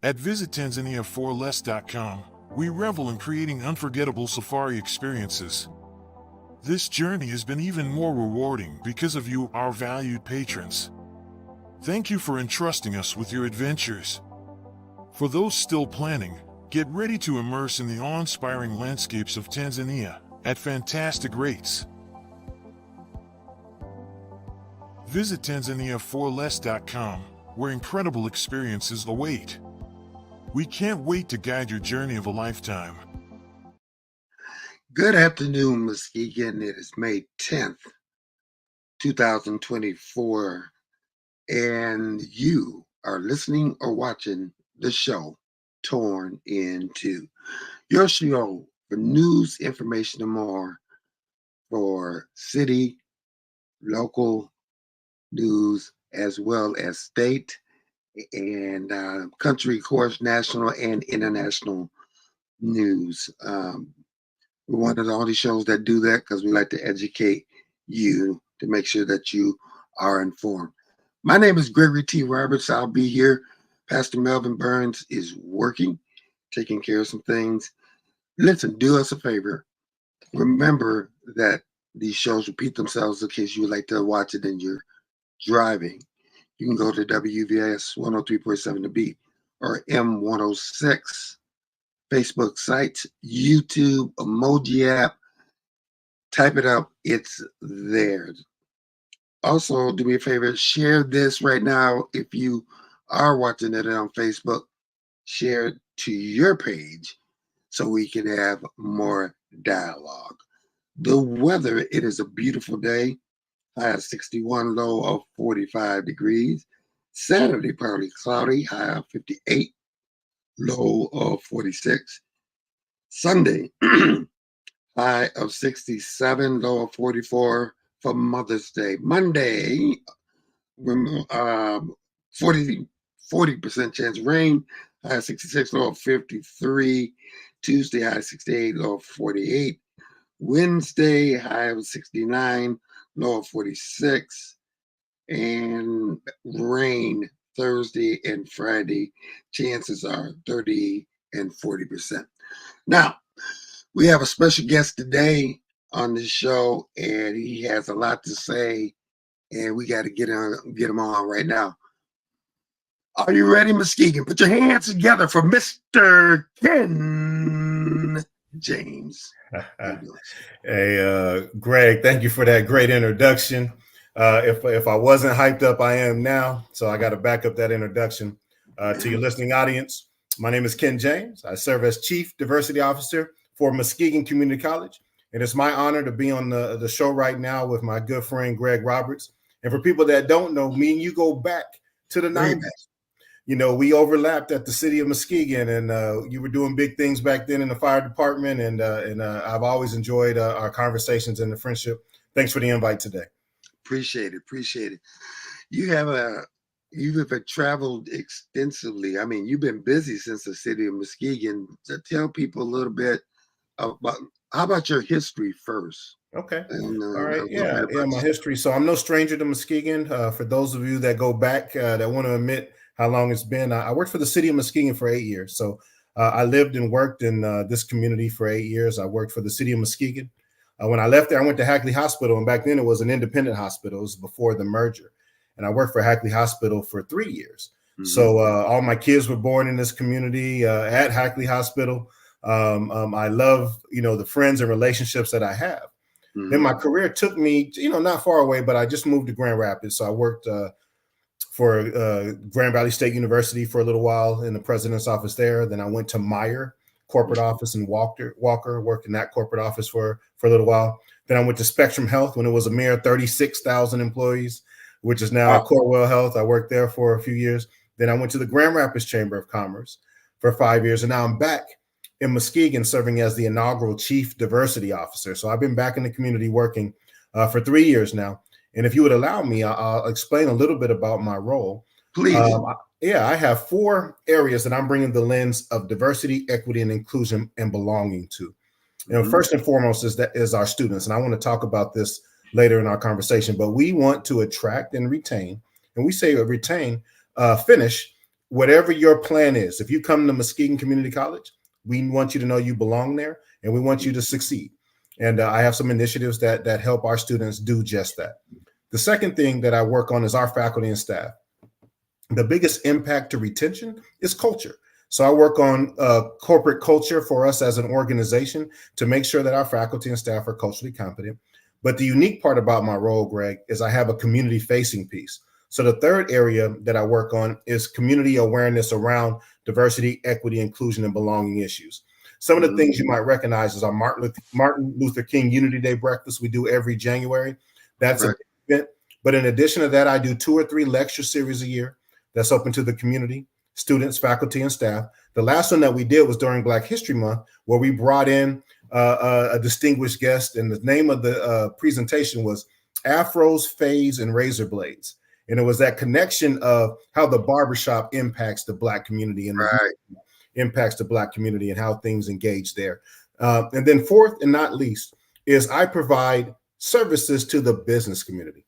At visittanzania4less.com, we revel in creating unforgettable safari experiences. This journey has been even more rewarding because of you, our valued patrons. Thank you for entrusting us with your adventures. For those still planning, get ready to immerse in the awe-inspiring landscapes of Tanzania at fantastic rates. Visit Tanzania4less.com, where incredible experiences await. We can't wait to guide your journey of a lifetime. Good afternoon, Muskegon. It is May 10th, 2024, and you are listening or watching the show Torn in Two. Your show for news, information, and more for city, local news, as well as state and country, of course, national and international news. We're one of the only shows that do that because we like to educate you to make sure that you are informed. My name is Gregory T. Roberts. I'll be here. Pastor Melvin Burns is working, taking care of some things. Listen, do us a favor. Remember that these shows repeat themselves in case you would like to watch it and you're driving. You can go to WVS 103.7 The Beat or M106 Facebook sites, YouTube, emoji app. Type it up. It's there. Also, do me a favor, share this right now. If you are watching it on Facebook, share it to your page so we can have more dialogue. The weather, it is a beautiful day. High of 61, low of 45 degrees. Saturday, partly cloudy, high of 58, low of 46. Sunday, high of 67, low of 44 for Mother's Day. Monday, 40% chance of rain, high of 66, low of 53. Tuesday, high of 68, low of 48. Wednesday, high of 69, low of 46. And rain Thursday and Friday, chances are 30 and 40%. Now, we have a special guest today on this show, and he has a lot to say, and we got to get him on right now. Are you ready, Muskegon? Put your hands together for Mr. Ken James. Hey, Greg, thank you for that great introduction. If I wasn't hyped up, I am now. So I got to back up that introduction to your listening audience. My name is Ken James. I serve as Chief Diversity Officer for Muskegon Community College. And it's my honor to be on the show right now with my good friend, Greg Roberts. And for people that don't know, me and you go back to the 90s. You know, we overlapped at the city of Muskegon, and you were doing big things back then in the fire department. And I've always enjoyed our conversations and the friendship. Thanks for the invite today. Appreciate it. You've traveled extensively. I mean, you've been busy since the city of Muskegon. So tell people a little bit about, how about your history first? Okay. All right. Yeah, my history. So I'm no stranger to Muskegon. For those of you that go back, that want to admit how long it's been, I worked for the city of Muskegon for 8 years. So I lived and worked in this community for 8 years. I worked for the city of Muskegon. When I left there, I went to Hackley Hospital, and back then it was an independent hospital. It was before the merger. And I worked for Hackley Hospital for 3 years. Mm-hmm. So all my kids were born in this community at Hackley Hospital. I love, the friends and relationships that I have. Mm-hmm. Then my career took me, not far away, but I just moved to Grand Rapids. So I worked for Grand Valley State University for a little while in the president's office there. Then I went to Meyer corporate office in Walker, worked in that corporate office for a little while. Then I went to Spectrum Health when it was a mere 36,000 employees, which is now Corewell Health. I worked there for a few years. Then I went to the Grand Rapids Chamber of Commerce for 5 years. And now I'm back in Muskegon serving as the inaugural Chief Diversity Officer. So I've been back in the community working for 3 years now. And if you would allow me, I'll explain a little bit about my role. Please. I have 4 areas that I'm bringing the lens of diversity, equity, and inclusion and belonging to. First and foremost is our students. And I want to talk about this later in our conversation, but we want to attract and retain, and we say retain, finish whatever your plan is, if you come to Muskegon Community College, we want you to know you belong there, and we want you to succeed. And I have some initiatives that help our students do just that. The second thing that I work on is our faculty and staff. The biggest impact to retention is culture. So I work on corporate culture for us as an organization to make sure that our faculty and staff are culturally competent. But the unique part about my role, Greg, is I have a community-facing piece. So the third area that I work on is community awareness around diversity, equity, inclusion, and belonging issues. Some of the things you might recognize is our Martin Luther King Unity Day breakfast we do every January. That's an event. But in addition to that, I do 2 or 3 lecture series a year that's open to the community, students, faculty, and staff. The last one that we did was during Black History Month, where we brought in a distinguished guest, and the name of the presentation was Afros, Fades, and Razor Blades. And it was that connection of how the barbershop impacts the Black community and impacts the Black community and how things engage there. And then fourth and not least is I provide services to the business community.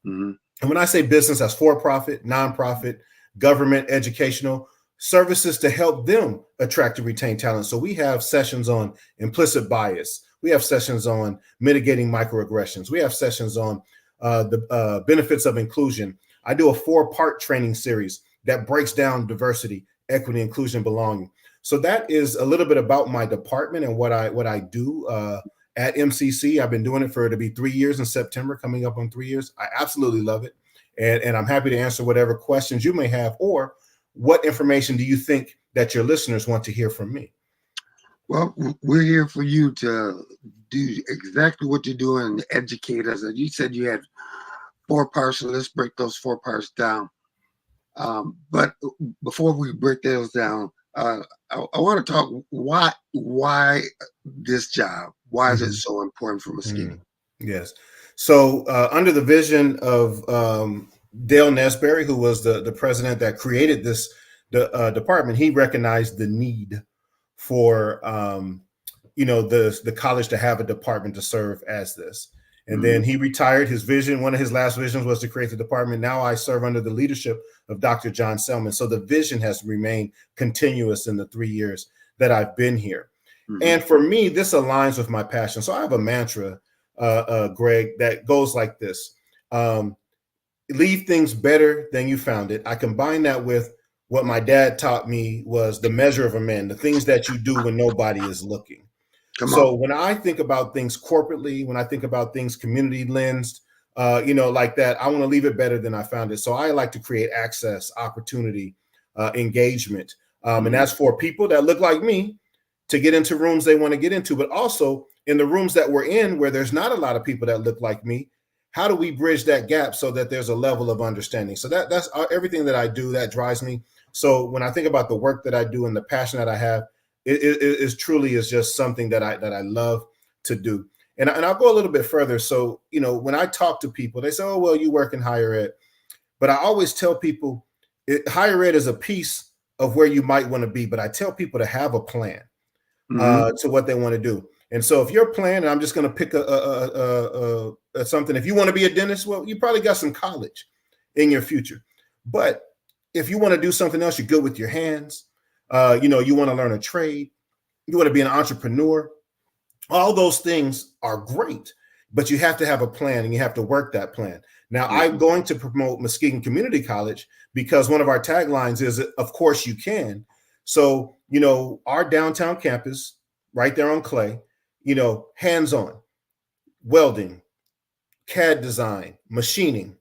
And when I say business, that's for-profit, nonprofit, government, educational services to help them attract and retain talent. So we have sessions on implicit bias. We have sessions on mitigating microaggressions. We have sessions on the benefits of inclusion. I do a 4-part training series that breaks down diversity, equity, inclusion, belonging. So that is a little bit about my department and what I do at MCC. I've been doing it for it'll be 3 years in September, coming up on 3 years. I absolutely love it. And I'm happy to answer whatever questions you may have, or what information do you think that your listeners want to hear from me? Well, we're here for you to do exactly what you're doing and educate us. And you said you had 4 parts, so let's break those 4 parts down. But before we break those down, I want to talk why this job? Why is it so important for Muskegon? Yes. So under the vision of Dale Nesberry, who was the president that created this department, he recognized the need for the college to have a department to serve as this. And then he retired. His vision, one of his last visions, was to create the department. Now I serve under the leadership of Dr. John Selman. So the vision has remained continuous in the 3 years that I've been here. And for me, this aligns with my passion. So I have a mantra, Greg, that goes like this. Leave things better than you found it. I combine that with what my dad taught me was the measure of a man, the things that you do when nobody is looking. So when I think about things corporately, when I think about things community lensed, like that, I want to leave it better than I found it. So I like to create access, opportunity, engagement. And that's for people that look like me to get into rooms they want to get into, but also in the rooms that we're in where there's not a lot of people that look like me. How do we bridge that gap so that there's a level of understanding? So that's everything that I do that drives me. So when I think about the work that I do and the passion that I have, it truly is just something that I love to do. And I'll go a little bit further. So, when I talk to people, they say, oh, well, you work in higher ed. But I always tell people higher ed is a piece of where you might want to be. But I tell people to have a plan to what they want to do. And so if your plan, and I'm just going to pick something, if you want to be a dentist, well, you probably got some college in your future. But if you want to do something else, you're good with your hands, you want to learn a trade, you want to be an entrepreneur, all those things are great, but you have to have a plan and you have to work that plan. Now, I'm going to promote Muskegon Community College because one of our taglines is, of course you can. So, our downtown campus right there on Clay, hands-on, welding, CAD design, machining,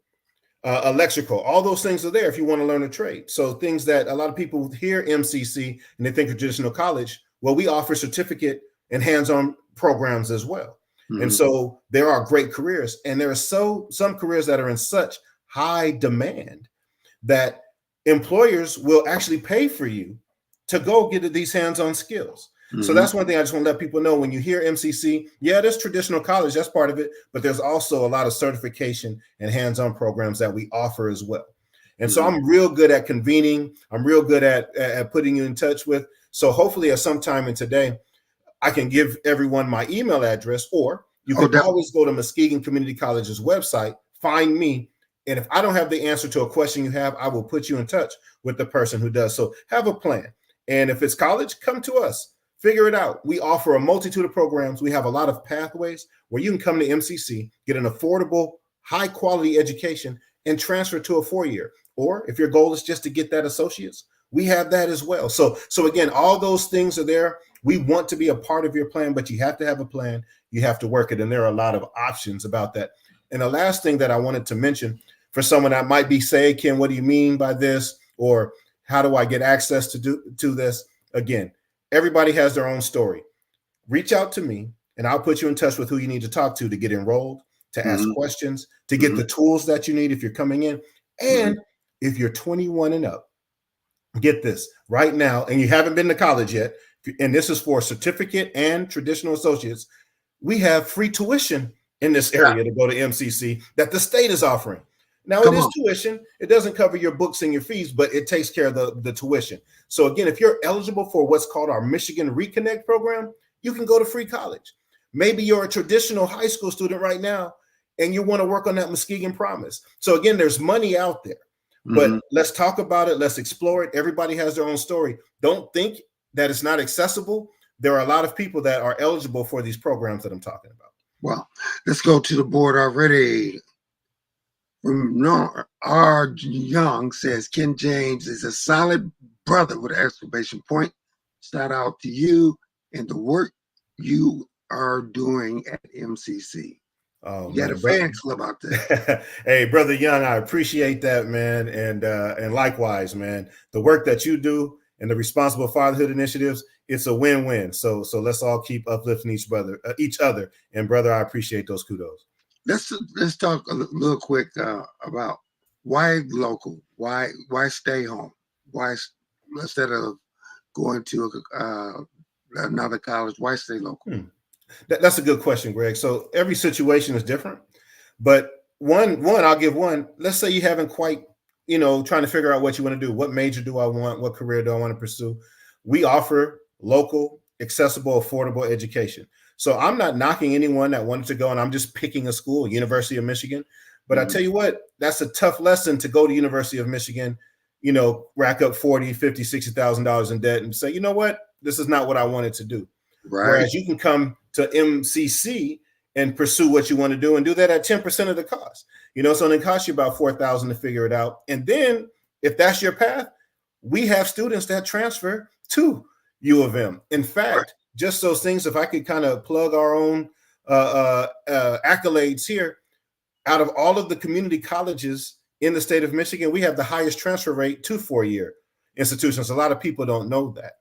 electrical, all those things are there if you want to learn a trade. So things that a lot of people hear MCC and they think of traditional college, well, we offer certificate and hands-on programs as well. And so there are great careers, and there are some careers that are in such high demand that employers will actually pay for you to go get these hands-on skills. So that's one thing I just want to let people know. When you hear MCC, yeah, there's traditional college, that's part of it, but there's also a lot of certification and hands-on programs that we offer as well. And so I'm real good at convening. I'm real good at putting you in touch with. So hopefully at some time in today, I can give everyone my email address, or you can always go to Muskegon Community College's website, find me, And if I don't have the answer to a question you have, I will put you in touch with the person who does. So have a plan. And if it's college, come to us. Figure it out. We offer a multitude of programs. We have a lot of pathways where you can come to MCC, get an affordable, high quality education, and transfer to a 4-year. Or if your goal is just to get that associate's, we have that as well. So again, all those things are there. We want to be a part of your plan, but you have to have a plan. You have to work it. And there are a lot of options about that. And the last thing that I wanted to mention for someone that might be saying, Ken, what do you mean by this? Or how do I get access to this? Again, everybody has their own story. Reach out to me and I'll put you in touch with who you need to talk to get enrolled, to ask questions, to get the tools that you need if you're coming in. And if you're 21 and up, get this right now, and you haven't been to college yet, and this is for certificate and traditional associates, we have free tuition in this area to go to MCC that the state is offering. Now, it is tuition. It doesn't cover your books and your fees, but it takes care of the tuition. So again, if you're eligible for what's called our Michigan Reconnect program, you can go to free college. Maybe you're a traditional high school student right now, and you want to work on that Muskegon Promise. So again, there's money out there, but let's talk about it. Let's explore it. Everybody has their own story. Don't think that it's not accessible. There are a lot of people that are eligible for these programs that I'm talking about. Well, let's go to the board already. R. Young says Ken James is a solid brother with an exclamation point. Shout out to you and the work you are doing at MCC. Oh, you got a fan club out there. Hey, Brother Young, I appreciate that, man. And likewise, man, the work that you do and the Responsible Fatherhood initiatives, it's a win-win. So let's all keep uplifting each other. And brother, I appreciate those kudos. Let's talk a little quick about why local, why stay home, why instead of going to another college, why stay local? That's a good question, Greg. So every situation is different, but one I'll give one. Let's say you haven't quite, trying to figure out what you want to do. What major do I want? What career do I want to pursue? We offer local, accessible, affordable education. So I'm not knocking anyone that wanted to go, and I'm just picking a school, University of Michigan. But I tell you what, that's a tough lesson to go to University of Michigan, rack up $40,000, $50,000, $60,000 in debt and say, you know what, this is not what I wanted to do. Right. Whereas you can come to MCC and pursue what you want to do and do that at 10% of the cost. So it costs you about $4,000 to figure it out. And then if that's your path, we have students that transfer to U of M. In fact, just those things, if I could kind of plug our own accolades here, out of all of the community colleges in the state of Michigan, we have the highest transfer rate to 4-year institutions. A lot of people don't know that.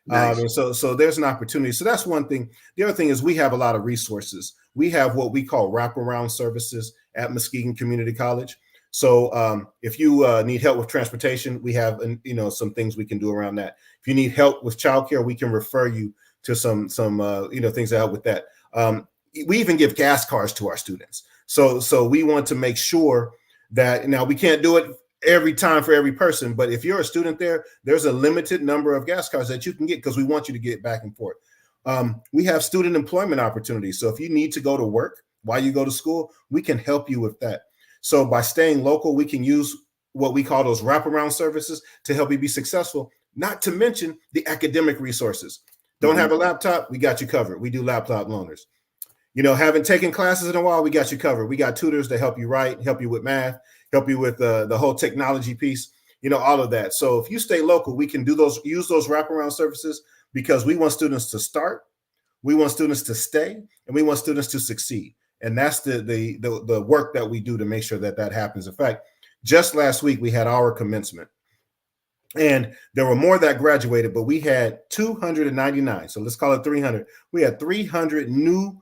Nice. And so there's an opportunity. So that's one thing. The other thing is we have a lot of resources. We have what we call wraparound services at Muskegon Community College. So if you need help with transportation, we have some things we can do around that. If you need help with childcare, we can refer you to some things that help with that. We even give gas cards to our students. So we want to make sure that now we can't do it every time for every person, but if you're a student there's a limited number of gas cards that you can get because we want you to get back and forth. We have student employment opportunities. So if you need to go to work while you go to school, we can help you with that. So by staying local, we can use what we call those wraparound services to help you be successful, not to mention the academic resources. Don't have a laptop, we got you covered. We do laptop loaners. Haven't taken classes in a while, we got you covered. We got tutors that help you write, help you with math, help you with the whole technology piece, all of that. So if you stay local, we can use those wraparound services because we want students to start, we want students to stay, and we want students to succeed. And that's the work that we do to make sure that happens. In fact, just last week, we had our commencement. And there were more that graduated, but we had 299. So let's call it 300. We had 300 new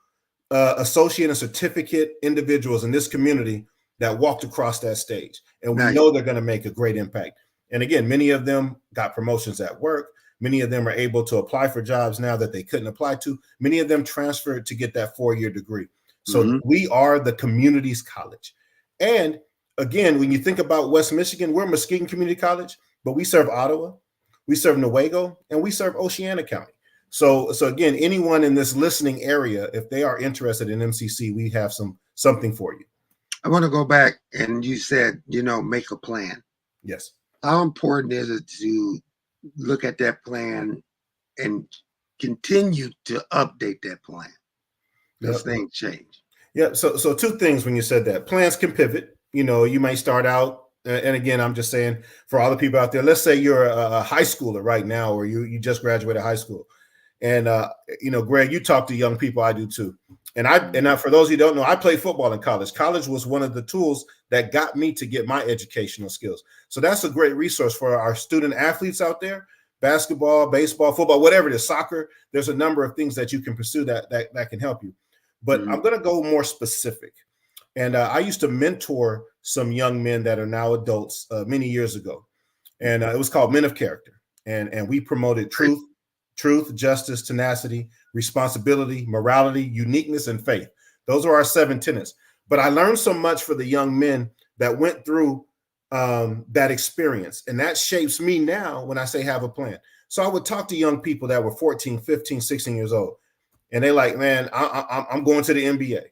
associate and certificate individuals in this community that walked across that stage. And we know they're going to make a great impact. And again, many of them got promotions at work. Many of them are able to apply for jobs now that they couldn't apply to. Many of them transferred to get that 4-year degree. So we are the community's college. And again, when you think about West Michigan, we're Muskegon Community College, but we serve Ottawa, we serve Newaygo, and we serve Oceana County. So again, anyone in this listening area, if they are interested in MCC, we have something for you. I want to go back, and you said, make a plan. Yes. How important is it to look at that plan and continue to update that plan? Because Yep. things change. Yeah. So two things when you said that. Plans can pivot. You may start out, and again, I'm just saying for all the people out there, let's say you're a high schooler right now, or you just graduated high school. And Greg, you talk to young people, I do too. And for those who don't know, I played football in college. College was one of the tools that got me to get my educational skills. So that's a great resource for our student athletes out there. Basketball, baseball, football, whatever it is, soccer. There's a number of things that you can pursue that can help you. But I'm going to go more specific. And I used to mentor some young men that are now adults many years ago. And it was called Men of Character. And we promoted truth, justice, tenacity, responsibility, morality, uniqueness, and faith. Those are our 7 tenets. But I learned so much for the young men that went through that experience. And that shapes me now when I say have a plan. So I would talk to young people that were 14, 15, 16 years old. And they like, man, I'm going to the NBA,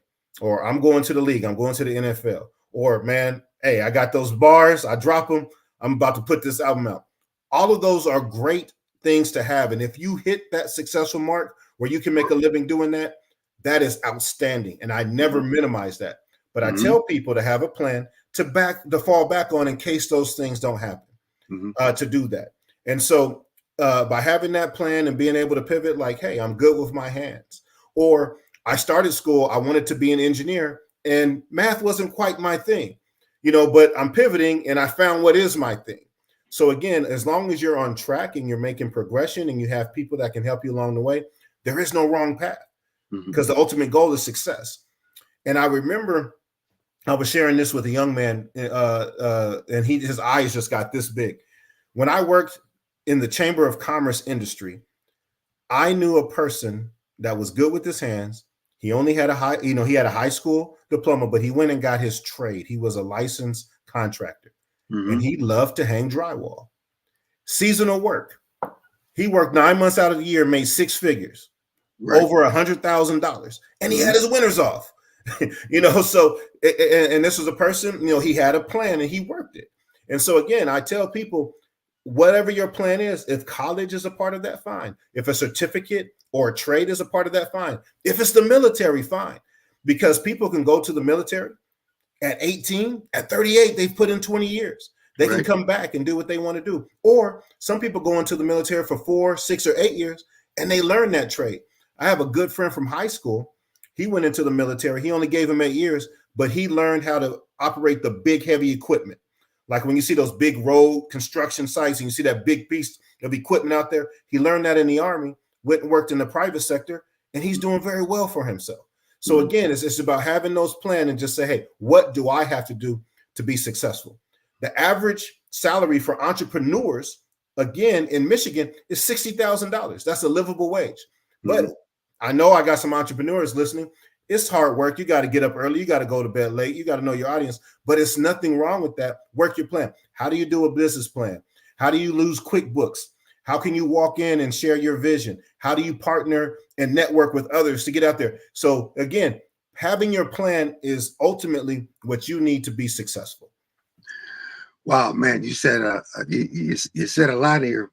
or I'm going to the league. I'm going to the NFL. Or, man, hey, I got those bars. I drop them. I'm about to put this album out. All of those are great things to have. And if you hit that successful mark where you can make a living doing that, that is outstanding. And I never minimize that. But I tell people to have a plan to fall back on in case those things don't happen, to do that. And so by having that plan and being able to pivot, like, hey, I'm good with my hands. Or I started school, I wanted to be an engineer, and math wasn't quite my thing, but I'm pivoting and I found what is my thing. So again, as long as you're on track and you're making progression and you have people that can help you along the way, there is no wrong path, because the ultimate goal is success. And I remember I was sharing this with a young man, and his eyes just got this big. When I worked in the Chamber of Commerce industry, I knew a person that was good with his hands. He only had he had a high school diploma, but he went and got his trade. He was a licensed contractor, and he loved to hang drywall. Seasonal work. He worked 9 months out of the year, made 6 figures, over $100,000, and he had his winters off. So, and this was a person, he had a plan and he worked it. And so again, I tell people, whatever your plan is, if college is a part of that, fine. If a certificate or a trade is a part of that, fine. If it's the military, fine. Because people can go to the military at 18, at 38, they've put in 20 years. They can come back and do what they want to do. Or some people go into the military for 4, 6, or 8 years, and they learn that trade. I have a good friend from high school. He went into the military. He only gave him 8 years, but he learned how to operate the big, heavy equipment. Like when you see those big road construction sites and you see that big piece of equipment out there, he learned that in the Army, went and worked in the private sector, and he's doing very well for himself. So again, it's about having those plans and just say, hey, what do I have to do to be successful? The average salary for entrepreneurs, again, in Michigan is $60,000. That's a livable wage. But I know I got some entrepreneurs listening. It's hard work. You got to get up early. You got to go to bed late. You got to know your audience, but it's nothing wrong with that. Work your plan. How do you do a business plan? How do you use QuickBooks? How can you walk in and share your vision? How do you partner and network with others to get out there? So again, having your plan is ultimately what you need to be successful. Wow, man, you said you said a lot here.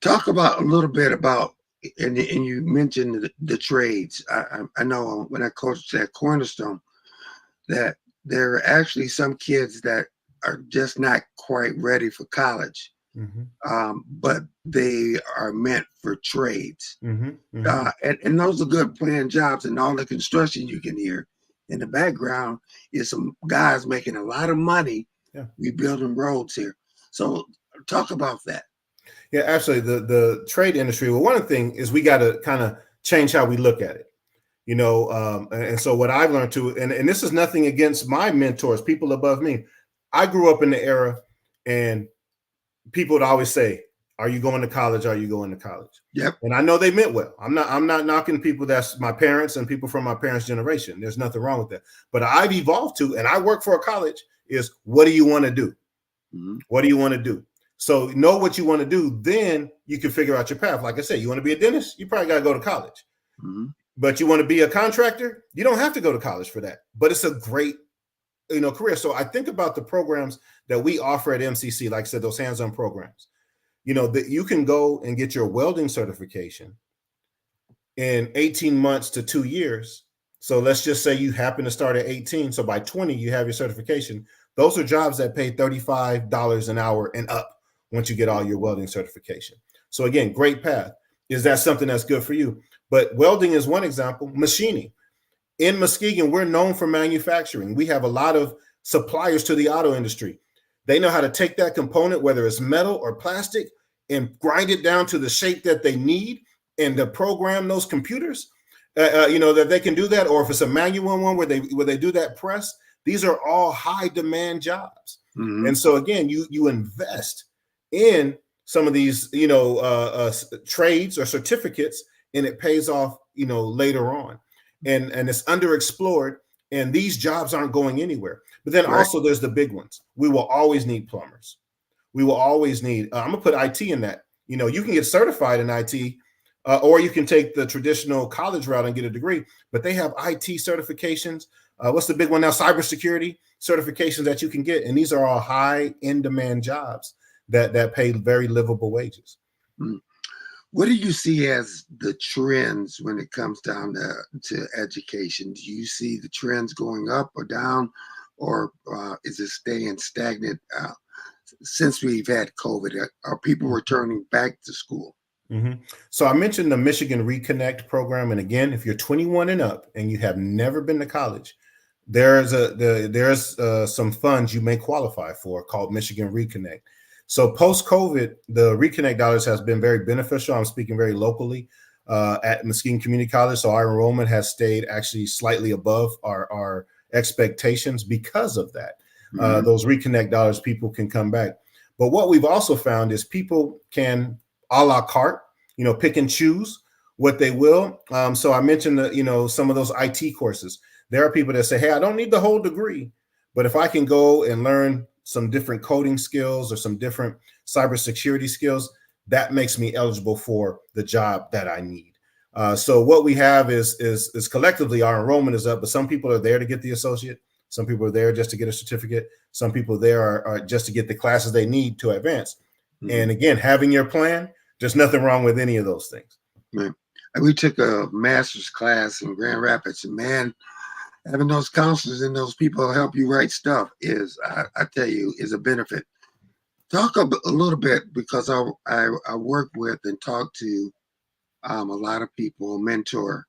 Talk about a little bit about, and you mentioned the trades. I know when I coached at Cornerstone that there are actually some kids that are just not quite ready for college, but they are meant for trades. And those are good paying jobs, and all the construction you can hear in the background is some guys making a lot of money rebuilding roads here. So talk about that. Yeah, absolutely. The trade industry. Well, one thing is we got to kind of change how we look at it, and so what I've learned too, and this is nothing against my mentors, people above me. I grew up in the era, and people would always say, "Are you going to college? Are you going to college?" Yep. And I know they meant well. I'm not knocking people that's my parents and people from my parents' generation. There's nothing wrong with that. But I've evolved to, and I work for a college. Is what do you want to do? What do you want to do? So know what you want to do, then you can figure out your path. Like I said, you want to be a dentist, you probably got to go to college. But you want to be a contractor, you don't have to go to college for that. But it's a great career. So I think about the programs that we offer at MCC, like I said, those hands-on programs, that you can go and get your welding certification in 18 months to 2 years. So let's just say you happen to start at 18. So by 20, you have your certification. Those are jobs that pay $35 an hour and up once you get all your welding certification. So again, great path. Is that something that's good for you? But welding is one example. Machining. In Muskegon, we're known for manufacturing. We have a lot of suppliers to the auto industry. They know how to take that component, whether it's metal or plastic, and grind it down to the shape that they need, and to program those computers, that they can do that. Or if it's a manual one where they do that press, these are all high demand jobs. Mm-hmm. And so again, you invest in some of these, trades or certificates, and it pays off, later on. And it's underexplored, and these jobs aren't going anywhere. But then also there's the big ones. We will always need plumbers. We will always need, I'm gonna put IT in that. You can get certified in IT, or you can take the traditional college route and get a degree, but they have IT certifications. What's the big one now? Cybersecurity certifications that you can get. And these are all high in demand jobs that pay very livable wages. What do you see as the trends when it comes down to education? Do you see the trends going up or down, or is it staying stagnant? Since we've had COVID, are people returning back to school? Mm-hmm. So I mentioned the Michigan Reconnect program. And again, if you're 21 and up and you have never been to college, there's some funds you may qualify for called Michigan Reconnect. So post-COVID, the Reconnect dollars has been very beneficial. I'm speaking very locally at Muskegon Community College. So our enrollment has stayed actually slightly above our expectations because of that. Mm-hmm. Those Reconnect dollars, people can come back. But what we've also found is people can a la carte, pick and choose what they will. So I mentioned some of those IT courses. There are people that say, hey, I don't need the whole degree, but if I can go and learn some different coding skills or some different cybersecurity skills, that makes me eligible for the job that I need. So what we have is collectively our enrollment is up, but some people are there to get the associate. Some people are there just to get a certificate. Some people there are just to get the classes they need to advance. Mm-hmm. And again, having your plan, there's nothing wrong with any of those things. Man, we took a master's class in Grand Rapids, and man, having those counselors and those people help you write stuff is, I tell you, is a benefit. Talk a little bit, because I work with and talk to a lot of people, mentor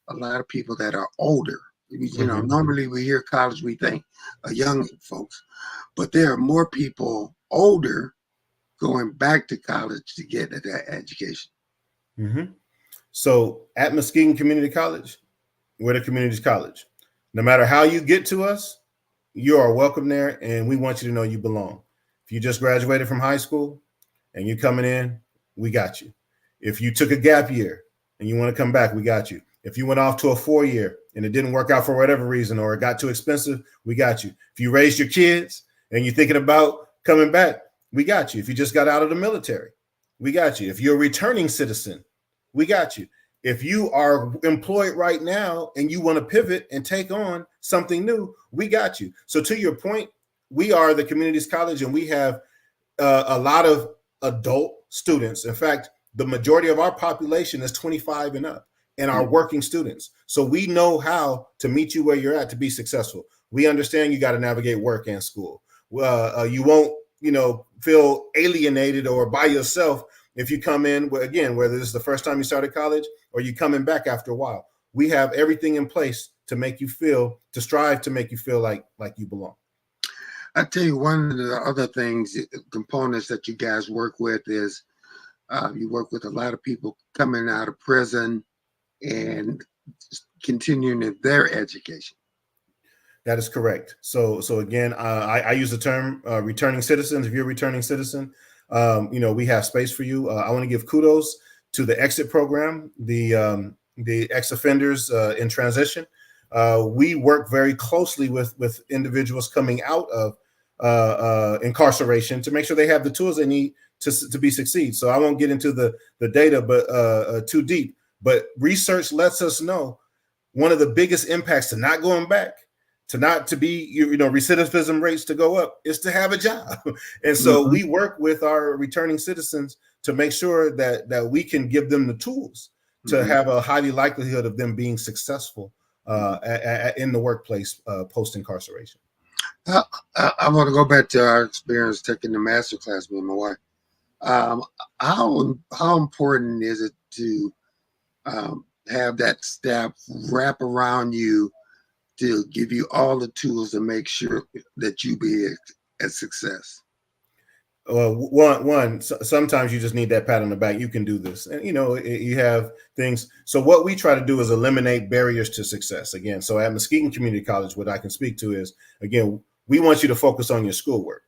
a lot of people that are older. Mm-hmm. Normally we hear college, we think young folks, but there are more people older going back to college to get that education. Mm-hmm. So at Muskegon Community College, we're the community's college. No matter how you get to us, you are welcome there, and we want you to know you belong. If you just graduated from high school and you're coming in, we got you. If you took a gap year and you want to come back, we got you. If you went off to a 4-year and it didn't work out for whatever reason, or it got too expensive, we got you. If you raised your kids and you're thinking about coming back, we got you. If you just got out of the military, we got you. If you're a returning citizen, we got you. If you are employed right now and you want to pivot and take on something new, we got you. So to your point, we are the community's college, and we have a lot of adult students. In fact, the majority of our population is 25 and up, and our working students. So we know how to meet you where you're at to be successful. We understand you got to navigate work and school. You won't, feel alienated or by yourself if you come in, again, whether this is the first time you started college or you coming back after a while. We have everything in place to strive to make you feel like you belong. I tell you, one of the other things, components that you guys work with is you work with a lot of people coming out of prison and continuing their education. That is correct. So again, I use the term returning citizens. If you're a returning citizen, we have space for you. I want to give kudos to the exit program, the ex-offenders in transition. We work very closely with individuals coming out of incarceration to make sure they have the tools they need to succeed. So I won't get into the data, but too deep. But research lets us know one of the biggest impacts to not going back not to be, recidivism rates to go up, is to have a job. And so we work with our returning citizens to make sure that we can give them the tools to have a highly likelihood of them being successful in the workplace post-incarceration. I want to go back to our experience taking the master class with my wife. How important is it to have that staff wrap around you to give you all the tools to make sure that you be a success? Sometimes you just need that pat on the back. You can do this. And, you have things. So what we try to do is eliminate barriers to success. Again, so at Muskegon Community College, what I can speak to is, again, we want you to focus on your schoolwork.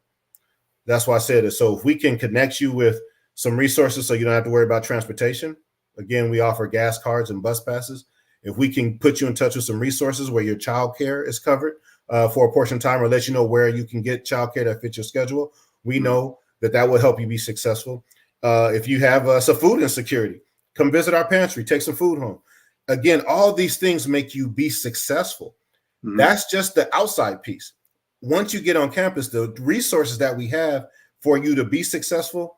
That's why I said it. So if we can connect you with some resources so you don't have to worry about transportation, again, we offer gas cards and bus passes. If we can put you in touch with some resources where your child care is covered for a portion of time, or let you know where you can get child care that fits your schedule, we know that will help you be successful. If you have some food insecurity, come visit our pantry, take some food home. Again, all these things make you be successful. That's just the outside piece. Once you get on campus, the resources that we have for you to be successful,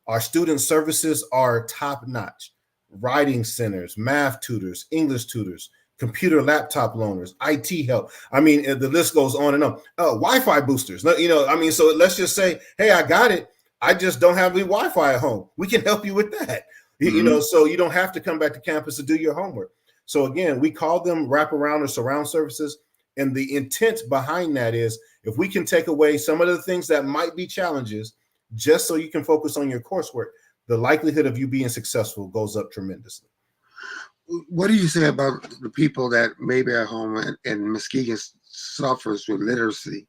our student services are top notch. Writing centers, math tutors, English tutors, computer laptop loaners, IT help. I mean, the list goes on and on. Wi-Fi boosters, so let's just say, hey, I got it. I just don't have the Wi-Fi at home. We can help you with that. So you don't have to come back to campus to do your homework. So again, we call them wraparound or surround services. And the intent behind that is, if we can take away some of the things that might be challenges, just so you can focus on your coursework, the likelihood of you being successful goes up tremendously. What do you say about the people that maybe at home and Muskegon suffers with literacy?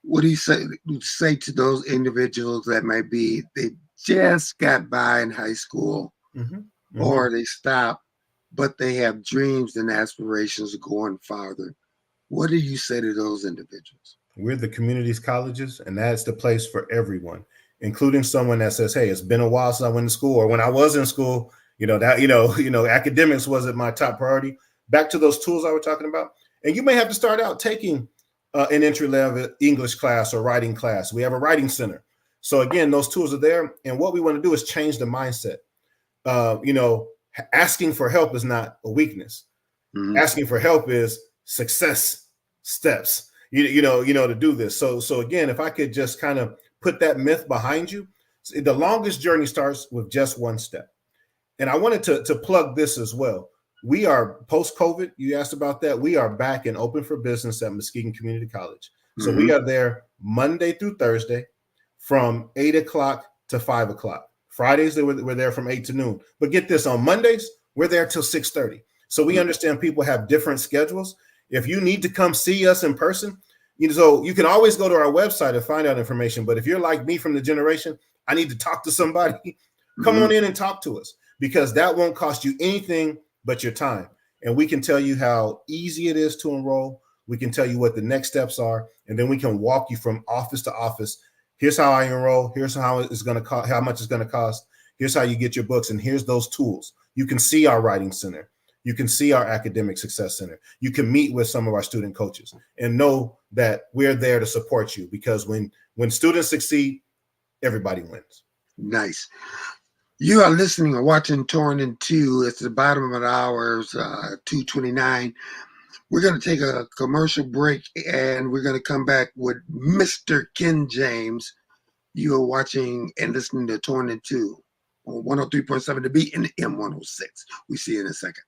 What do you say to those individuals that might be, they just got by in high school or they stopped, but they have dreams and aspirations of going farther? What do you say to those individuals? We're the community's colleges, and that's the place for everyone, including someone that says, hey, it's been a while since I went to school, or when I was in school, academics wasn't my top priority. Back to those tools I was talking about. And you may have to start out taking an entry-level English class or writing class. We have a writing center. So again, those tools are there. And what we want to do is change the mindset. Asking for help is not a weakness. Asking for help is success steps, to do this. So again, if I could just kind of put that myth behind you, the longest journey starts with just one step. And I wanted to plug this as well. We are post-COVID. You asked about that. We are back and open for business at Muskegon Community College. So we are there Monday through Thursday from 8 o'clock to 5 o'clock. Fridays, we're there from 8 to noon. But get this, on Mondays, we're there till 6:30. So we understand people have different schedules. If you need to come see us in person, so you can always go to our website and find out information. But if you're like me from the generation, I need to talk to somebody, come on in and talk to us, because that won't cost you anything but your time. And we can tell you how easy it is to enroll. We can tell you what the next steps are, and then we can walk you from office to office. Here's how I enroll. Here's how it's going to cost, how much it's going to cost. Here's how you get your books, and here's those tools. You can see our writing center. You can see our academic success center. You can meet with some of our student coaches and know that we're there to support you, because when students succeed, everybody wins. Nice. You are listening or watching Torn in Two. It's the bottom of the hour, 2:29. We're going to take a commercial break, and we're going to come back with Mr. Ken James. You are watching and listening to Torn in Two on 103.7 The Beat and the M106. We see you in a second.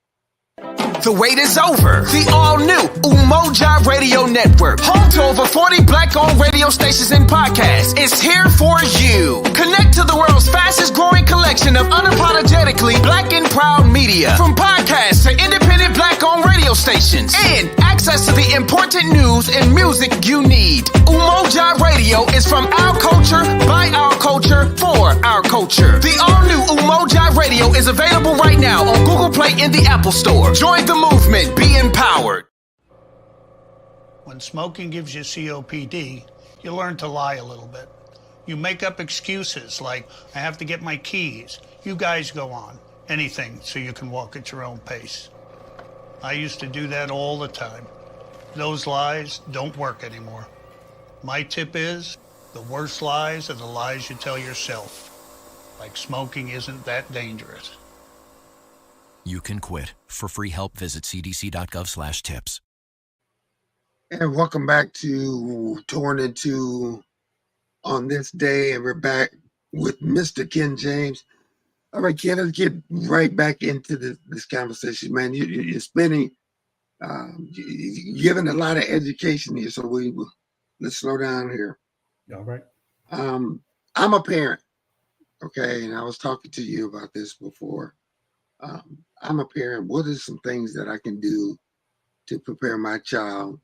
The wait is over. The all-new Umoja Radio Network, home to over 40 black-owned radio stations and podcasts, is here for you. Connect to the world's fastest-growing collection of unapologetically black and proud media, from podcasts to independent black-owned radio stations, and access to the important news and music you need. Umoja Radio is from our culture, by our culture, for our culture. The all-new Umoja Radio is available right now on Google Play and the Apple Store. Join the movement. Be empowered. When smoking gives you COPD, you learn to lie a little bit. You make up excuses like, I have to get my keys. You guys go on. Anything so you can walk at your own pace. I used to do that all the time. Those lies don't work anymore. My tip is the worst lies are the lies you tell yourself. Like smoking isn't that dangerous. You can quit. For free help, visit cdc.gov/tips. And welcome back to Torn Into on this day. And we're back with Mr. Ken James. All right, Ken, let's get right back into this conversation, man. You're spending, you're giving a lot of education here. So let's slow down here. All right. I'm a parent. Okay. And I was talking to you about this before. I'm a parent. What are some things that I can do to prepare my child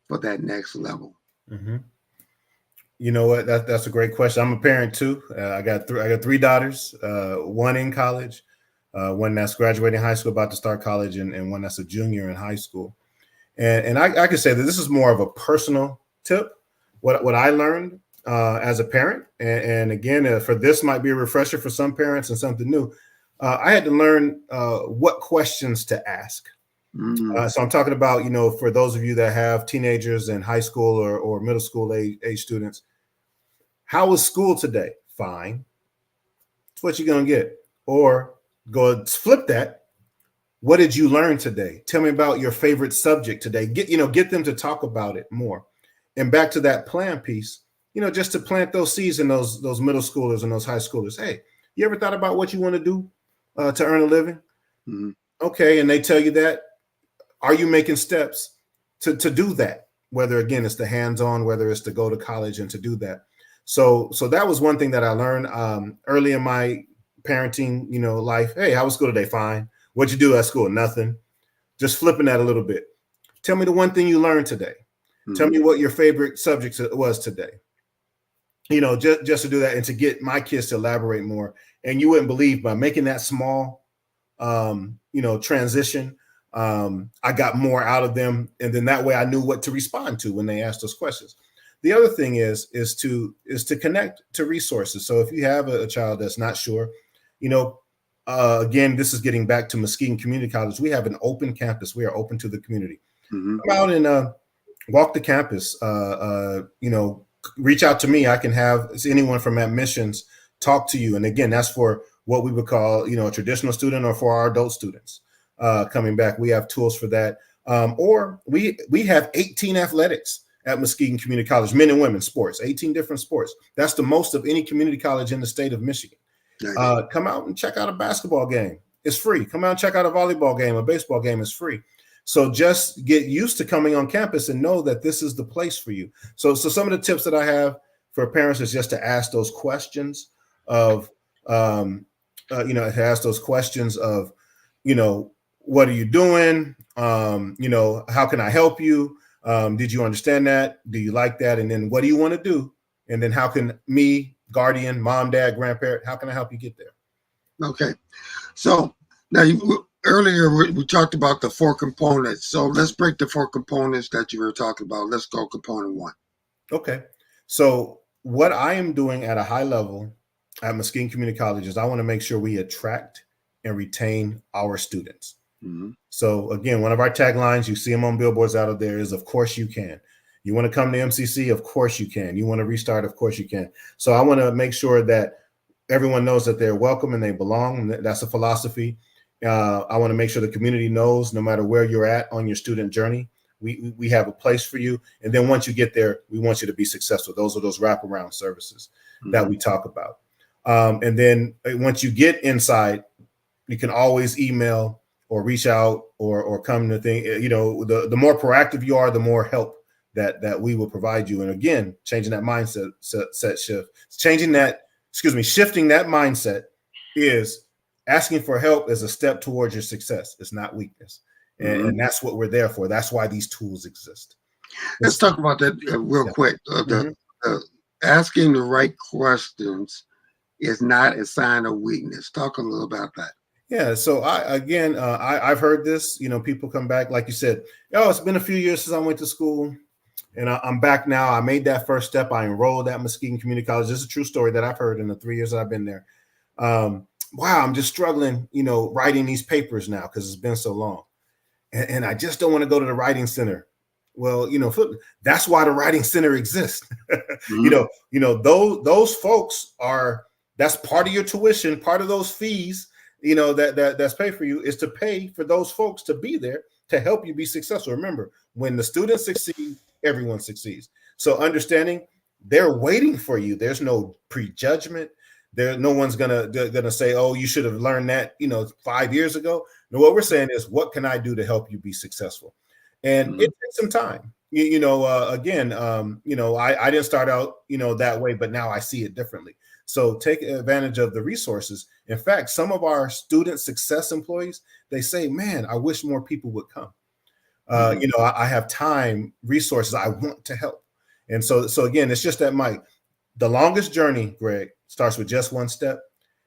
for that next level? Mm-hmm. You know what? That's a great question. I'm a parent too. I got three daughters. One in college, one that's graduating high school, about to start college, and one that's a junior in high school. And I can say that this is more of a personal tip. What I learned as a parent, and again, for this might be a refresher for some parents and something new. I had to learn what questions to ask. So I'm talking about, for those of you that have teenagers in high school or middle school age students, how was school today? Fine. That's what you're going to get. Or go flip that. What did you learn today? Tell me about your favorite subject today. Get them to talk about it more. And back to that plan piece, just to plant those seeds in those middle schoolers and those high schoolers. Hey, you ever thought about what you want to do to earn a living? Mm-hmm. Okay. And they tell you that. Are you making steps to do that? Whether, again, it's the hands-on, whether it's to go to college and to do that. So that was one thing that I learned early in my parenting, life. Hey, how was school today? Fine. What'd you do at school? Nothing. Just flipping that a little bit. Tell me the one thing you learned today. Mm-hmm. Tell me what your favorite subject was today. Just to do that and to get my kids to elaborate more. And you wouldn't believe, by making that small, transition, I got more out of them. And then that way I knew what to respond to when they asked those questions. The other thing is to connect to resources. So if you have a child that's not sure, again, this is getting back to Muskegon Community College. We have an open campus. We are open to the community. Mm-hmm. Come out and walk the campus. Reach out to me. I can have anyone from admissions talk to you. And again, that's for what we would call, a traditional student, or for our adult students coming back. We have tools for that. Or we have 18 athletics at Muskegon Community College, men and women sports, 18 different sports. That's the most of any community college in the state of Michigan. Come out and check out a basketball game. It's free. Come out and check out a volleyball game, a baseball game. It's free. So just get used to coming on campus and know that this is the place for you. So some of the tips that I have for parents is just to ask those questions of, what are you doing? How can I help you? Did you understand that? Do you like that? And then what do you want to do? And then how can me, guardian, mom, dad, grandparent, how can I help you get there? Okay. So now earlier we talked about the 4 components. So let's break the 4 components that you were talking about. Let's go component 1. Okay. So what I am doing at a high level at Muskegon Community College is I want to make sure we attract and retain our students. Mm-hmm. So again, one of our taglines, you see them on billboards out of there, is of course you can. You want to come to MCC? Of course you can. You want to restart? Of course you can. So I want to make sure that everyone knows that they're welcome and they belong. That's a philosophy. I want to make sure the community knows, no matter where you're at on your student journey, we have a place for you. And then once you get there, we want you to be successful. Those are those wraparound services that we talk about. And then once you get inside, you can always email or reach out or come to think, the more proactive you are, the more help that we will provide you. And again, changing that mindset shift, shifting that mindset is asking for help as a step towards your success. It's not weakness. And that's what we're there for. That's why these tools exist. Let's talk about that real quick. Asking the right questions is not a sign of weakness. Talk a little about that. Yeah. So I've heard this, people come back, like you said, it's been a few years since I went to school and I'm back now. I made that first step. I enrolled at Muskegon Community College. This is a true story that I've heard in the 3 years that I've been there. Wow, I'm just struggling, writing these papers now because it's been so long. And I just don't want to go to the writing center. Well, that's why the Writing Center exists. Mm-hmm. Those folks that's part of your tuition, part of those fees, that's paid for you, is to pay for those folks to be there to help you be successful. Remember, when the students succeed, everyone succeeds. So understanding they're waiting for you. There's no prejudgment. No one's gonna say, oh, you should have learned that 5 years ago. No, what we're saying is, what can I do to help you be successful? And it takes some time. Again, I didn't start out that way, but now I see it differently. So take advantage of the resources. In fact, some of our student success employees, they say, man, I wish more people would come. I have time, resources, I want to help. And so again, it's just that, Mike, the longest journey, Greg, starts with just one step.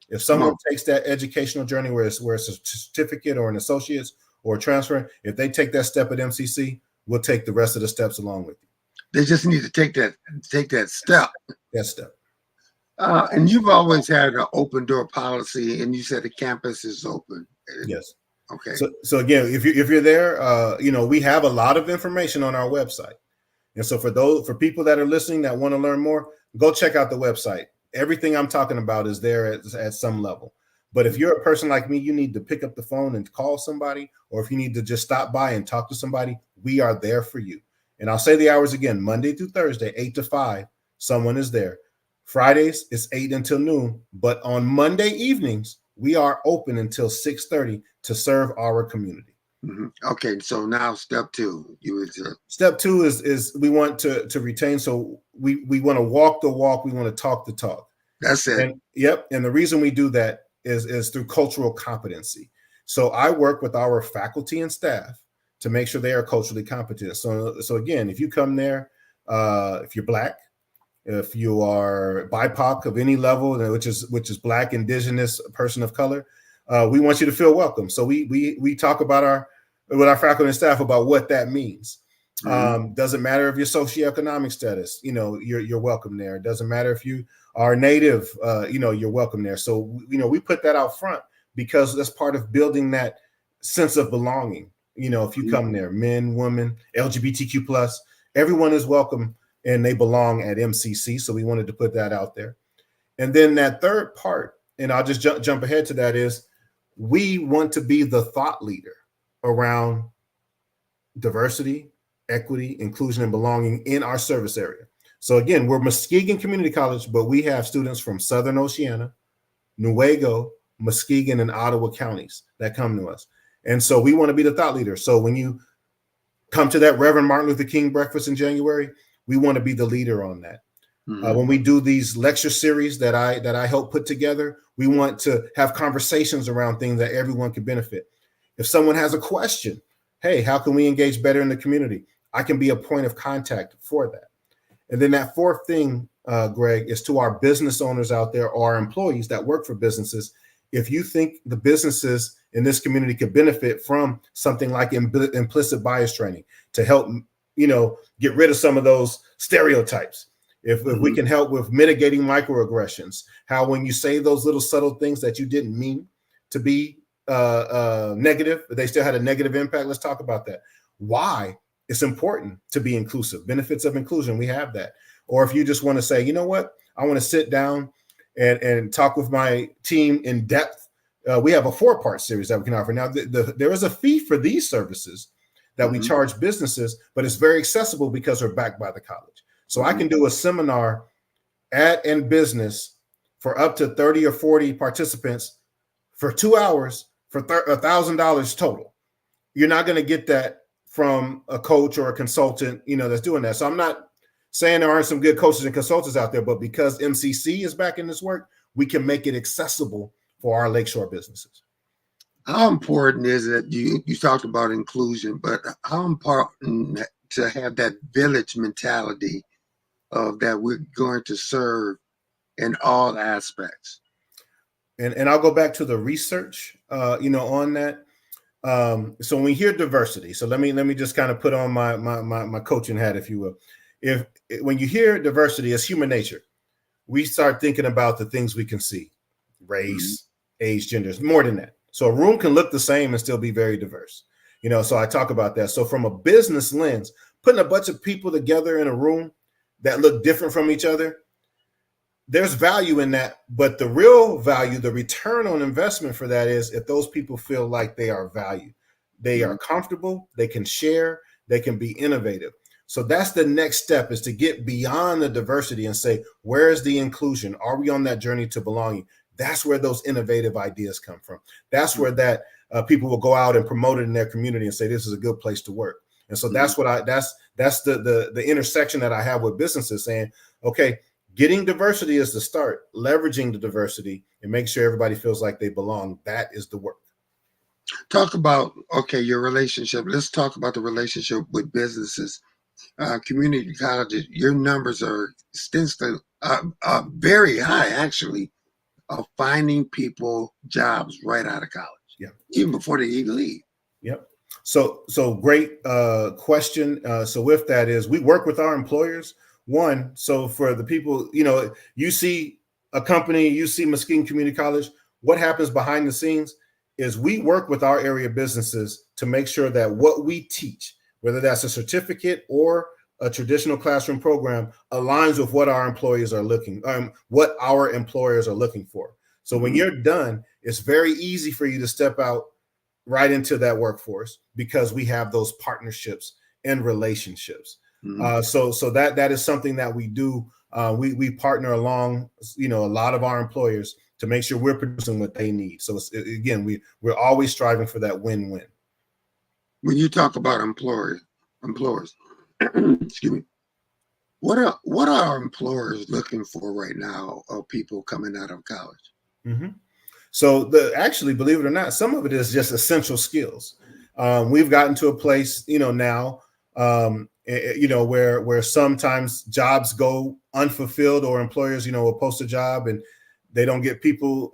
If someone takes that educational journey where it's a certificate or an associate's or a transfer, if they take that step at MCC, we'll take the rest of the steps along with you. They just need to take that step. That step. And you've always had an open door policy, and you said the campus is open. Yes. Okay. So again, if you're there, we have a lot of information on our website. And so for people that are listening that want to learn more, go check out the website. Everything I'm talking about is there at some level. But if you're a person like me, you need to pick up the phone and call somebody, or if you need to just stop by and talk to somebody, we are there for you. And I'll say the hours again: Monday through Thursday, 8 to 5, someone is there. Fridays, it's 8 until noon. But on Monday evenings, we are open until 6:30 to serve our community. Mm-hmm. Okay, so now step two. Step two is we want to retain. So we want to walk the walk. We want to talk the talk. That's it. And the reason we do that is through cultural competency. So I work with our faculty and staff to make sure they are culturally competent. So again, if you come there, if you're Black, if you are BIPOC of any level, which is Black, Indigenous, person of color, we want you to feel welcome. So we talk about with our faculty and staff about what that means. Mm-hmm. Doesn't matter if your socioeconomic status, you're welcome there. It doesn't matter if you are Native, you're welcome there. So, we put that out front because that's part of building that sense of belonging. If you come there, men, women, LGBTQ plus, everyone is welcome and they belong at MCC. So we wanted to put that out there. And then that third part, and I'll just jump ahead to that, is we want to be the thought leader around diversity, equity, inclusion, and belonging in our service area. So again, we're Muskegon Community College, but we have students from Southern Oceana, Newaygo, Muskegon, and Ottawa counties that come to us. And so we want to be the thought leader. So when you come to that Reverend Martin Luther King breakfast in January, we want to be the leader on that. Mm-hmm. When we do these lecture series that I help put together, we want to have conversations around things that everyone can benefit. If someone has a question, hey, how can we engage better in the community? I can be a point of contact for that. And then that fourth thing, Greg, is to our business owners out there or our employees that work for businesses. If you think the businesses in this community could benefit from something like implicit bias training to help, get rid of some of those stereotypes. If we can help with mitigating microaggressions, how when you say those little subtle things that you didn't mean to be negative, but they still had a negative impact. Let's talk about that. Why it's important to be inclusive. Benefits of inclusion, we have that. Or if you just want to say, you know what, I want to sit down and talk with my team in depth. We have a 4-part series that we can offer. Now, there is a fee for these services that we charge businesses, but it's very accessible because we're backed by the college. So I can do a seminar in business for up to 30 or 40 participants for 2 hours for $1,000 total. You're not going to get that from a coach or a consultant, that's doing that. So I'm not saying there aren't some good coaches and consultants out there, but because MCC is back in this work, we can make it accessible for our Lakeshore businesses. How important is it? You talked about inclusion, but how important to have that village mentality of that we're going to serve in all aspects? And I'll go back to the research, on that. So when we hear diversity, so let me just kind of put on my coaching hat, if you will. When you hear diversity as human nature, we start thinking about the things we can see: race, age, genders, more than that. So a room can look the same and still be very diverse. So I talk about that. So from a business lens, putting a bunch of people together in a room that look different from each other, there's value in that. But the real value, the return on investment for that is if those people feel like they are valued, they are comfortable, they can share, they can be innovative. So that's the next step, is to get beyond the diversity and say, where is the inclusion? Are we on that journey to belonging? That's where those innovative ideas come from. That's where that people will go out and promote it in their community and say, this is a good place to work. And so that's what that's the intersection that I have with businesses, saying, okay, getting diversity is the start, leveraging the diversity and make sure everybody feels like they belong. That is the work. Talk about, okay, your relationship. Let's talk about the relationship with businesses. Community colleges, your numbers are extensively, very high, actually, of finding people jobs right out of college. Yeah. Even before they even leave. Yep. So great question. So with that is, we work with our employers. One, so for the people, you see a company, you see Muskegon Community College, what happens behind the scenes is we work with our area businesses to make sure that what we teach, whether that's a certificate or a traditional classroom program, aligns with what our employers are looking for. So when you're done, it's very easy for you to step out right into that workforce, because we have those partnerships and relationships. So that is something that we do. We partner along, a lot of our employers to make sure we're producing what they need. So again, we're always striving for that win-win. When you talk about employers, excuse me, what are our employers looking for right now of people coming out of college? So actually, believe it or not, some of it is just essential skills. We've gotten to a place, now, where sometimes jobs go unfulfilled, or employers, will post a job and they don't get people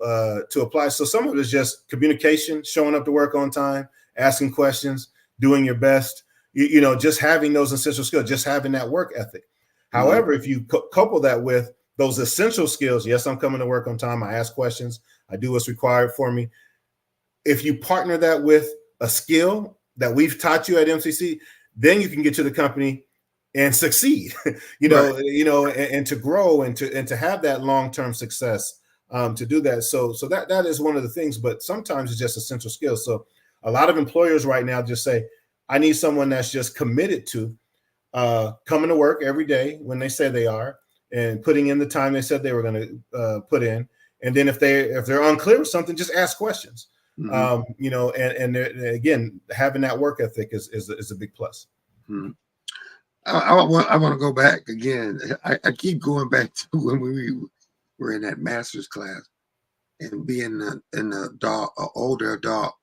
to apply. So some of it is just communication, showing up to work on time, asking questions, doing your best, just having those essential skills, just having that work ethic. However, if you couple that with those essential skills, yes, I'm coming to work on time, I ask questions, I do what's required for me. If you partner that with a skill that we've taught you at MCC, then you can get to the company and succeed, and to grow and to have that long-term success, to do that. So that is one of the things, but sometimes it's just essential skills. So a lot of employers right now just say, I need someone that's just committed to coming to work every day when they say they are, and putting in the time they said they were going to put in. And then if they're unclear with something, just ask questions. And again, having that work ethic is a big plus. I want to go back again. I keep going back to when we were in that master's class, and being an older adult,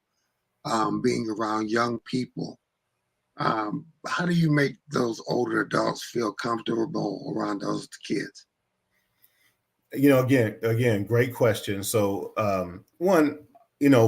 being around young people. How do you make those older adults feel comfortable around those kids? Again, great question. So one,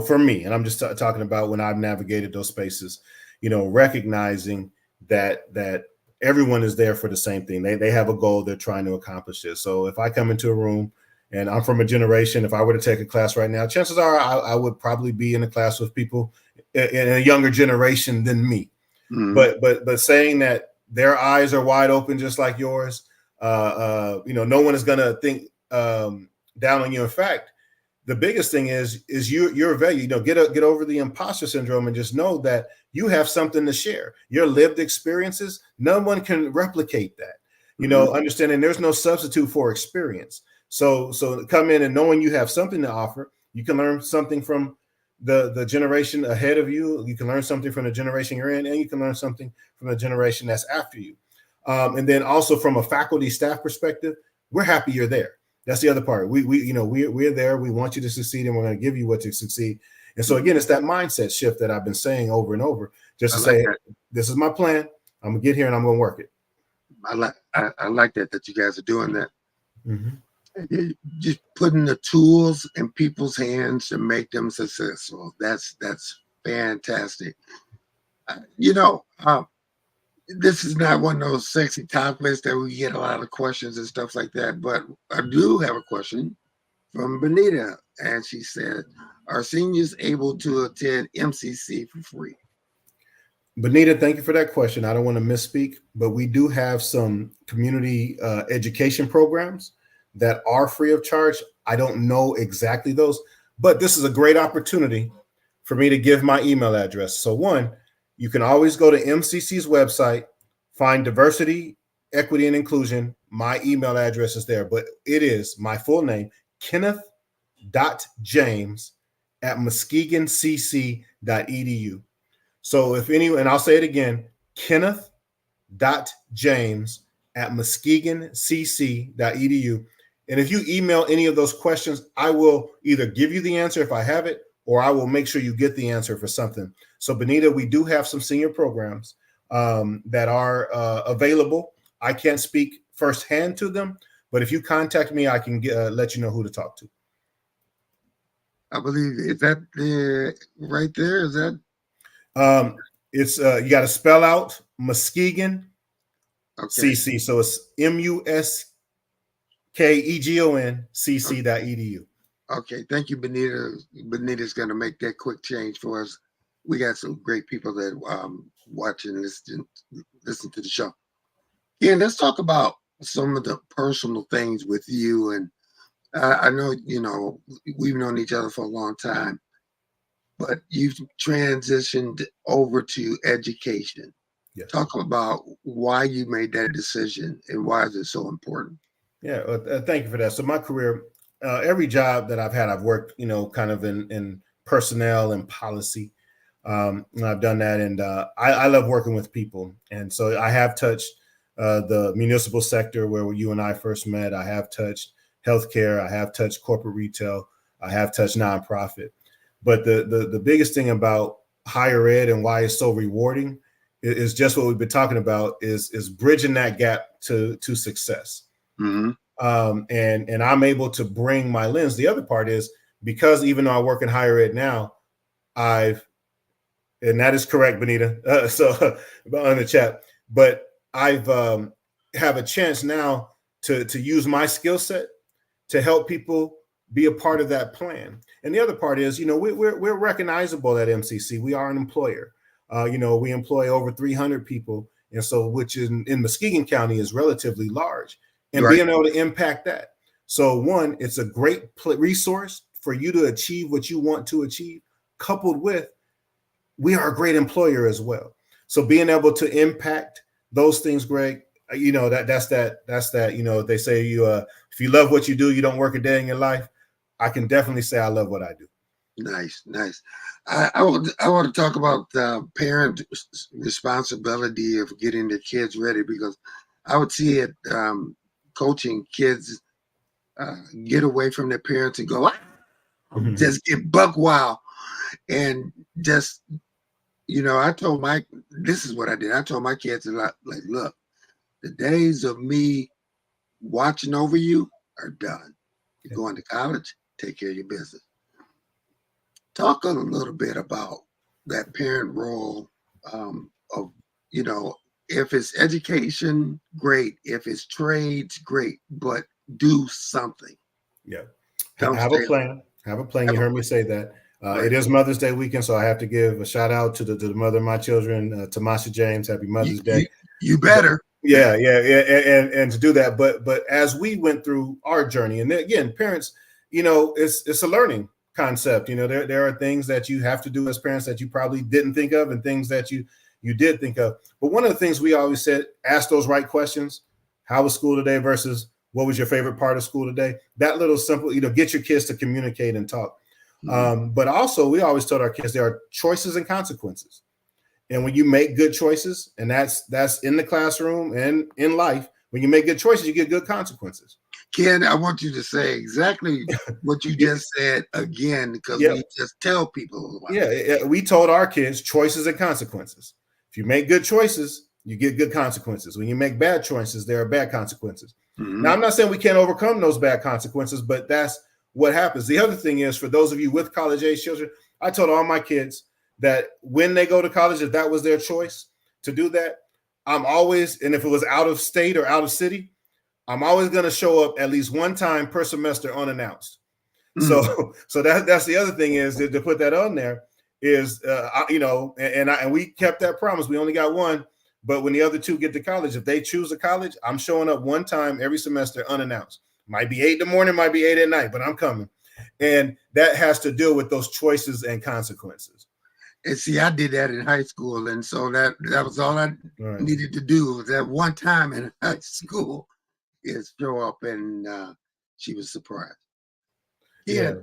for me, and I'm just talking about when I've navigated those spaces, recognizing that everyone is there for the same thing. They have a goal, they're trying to accomplish it. So if I come into a room and I'm from a generation, if I were to take a class right now, chances are I would probably be in a class with people in a younger generation than me. But saying that their eyes are wide open, just like yours, no one is going to think down on you. In fact, the biggest thing is your value. Get over the imposter syndrome and just know that you have something to share. Your lived experiences, no one can replicate that. Understanding there's no substitute for experience. So come in and knowing you have something to offer. You can learn something from the generation ahead of you. You can learn something from the generation you're in, and you can learn something from the generation that's after you. And then also from a faculty staff perspective, we're happy you're there. That's the other part. We're there. We want you to succeed, and we're going to give you what to succeed. And so again, it's that mindset shift that I've been saying over and over, just to say, this is my plan. I'm gonna get here and I'm gonna work it. I like that you guys are doing that. Just putting the tools in people's hands to make them successful. That's fantastic. This is not one of those sexy topics that we get a lot of questions and stuff like that, but I do have a question from Benita, and she said, are seniors able to attend MCC for free? Benita, thank you for that question. I don't want to misspeak, but we do have some community education programs that are free of charge. I don't know exactly those, but this is a great opportunity for me to give my email address. So one, you can always go to MCC's website, find diversity, equity, and inclusion. My email address is there, but it is my full name, kenneth.james@muskegoncc.edu. So if anyone, and I'll say it again, kenneth.james@muskegoncc.edu. And if you email any of those questions, I will either give you the answer if I have it, or I will make sure you get the answer for something. So Benita, we do have some senior programs that are available. I can't speak firsthand to them, but if you contact me, I can let you know who to talk to. I believe, is that right there? Is that? It's you got to spell out Muskegon Okay. CC. So it's MUSKEGON.CC.edu. Okay. Thank you, Benita. Benita's going to make that quick change for us. We got some great people that watch and listen to the show. Yeah, let's talk about some of the personal things with you. And I know, we've known each other for a long time, but you've transitioned over to education. Yes. Talk about why you made that decision and why is it so important? Yeah, thank you for that. So my career, every job that I've had, I've worked, kind of in personnel and policy. And I've done that, and I love working with people. And so I have touched the municipal sector where you and I first met. I have touched healthcare. I have touched corporate retail. I have touched nonprofit. But the biggest thing about higher ed and why it's so rewarding is just what we've been talking about is bridging that gap to success. Mm-hmm. And I'm able to bring my lens. The other part is because even though I work in higher ed now, and that is correct, Benita. So on the chat, but I've have a chance now to use my skill set to help people be a part of that plan. And the other part is, we're recognizable at MCC. We are an employer. We employ over 300 people, and so which in Muskegon County is relatively large, and right. Being able to impact that. So one, it's a great resource for you to achieve what you want to achieve, coupled with we are a great employer as well. So being able to impact those things, Greg, that's that, they say if you love what you do, you don't work a day in your life. I can definitely say I love what I do. Nice. I want to talk about the parent responsibility of getting their kids ready, because I would see it coaching kids get away from their parents and go just get buck wild and just this is what I did. I told my kids a lot, like, look, the days of me watching over you are done. You're going to college, take care of your business. Talk a little bit about that parent role of, if it's education, great. If it's trades, great. But do something. Yeah. Have a plan. You heard me say that. Right. It is Mother's Day weekend, so I have to give a shout out to the mother of my children, Tamasha James. Happy Mother's Day. You better. Yeah. And to do that. But as we went through our journey, and again, parents, it's a learning concept. There are things that you have to do as parents that you probably didn't think of, and things that you did think of. But one of the things we always said, ask those right questions. How was school today versus what was your favorite part of school today? That little simple, get your kids to communicate and talk. Mm-hmm. But also we always told our kids there are choices and consequences. And when you make good choices, and that's in the classroom and in life, when you make good choices, you get good consequences. Ken, I want you to say exactly what you just said again, because we just tell people. We told our kids choices and consequences. If you make good choices, you get good consequences. When you make bad choices, there are bad consequences. Mm-hmm. Now, I'm not saying we can't overcome those bad consequences, but that's what happens. The other thing is, for those of you with college-age children, I told all my kids that when they go to college, if that was their choice to do that, I'm always, and if it was out of state or out of city, I'm always going to show up at least one time per semester unannounced. Mm-hmm. So that's the other thing is to put that on there. is, and we kept that promise. We only got one, but when the other two get to college, if they choose a college, I'm showing up one time every semester unannounced. Might be 8 in the morning, might be 8 at night, but I'm coming. And that has to deal with those choices and consequences. And see, I did that in high school, and so that was all I needed to do. Was that one time in high school is show up, and she was surprised. Yeah.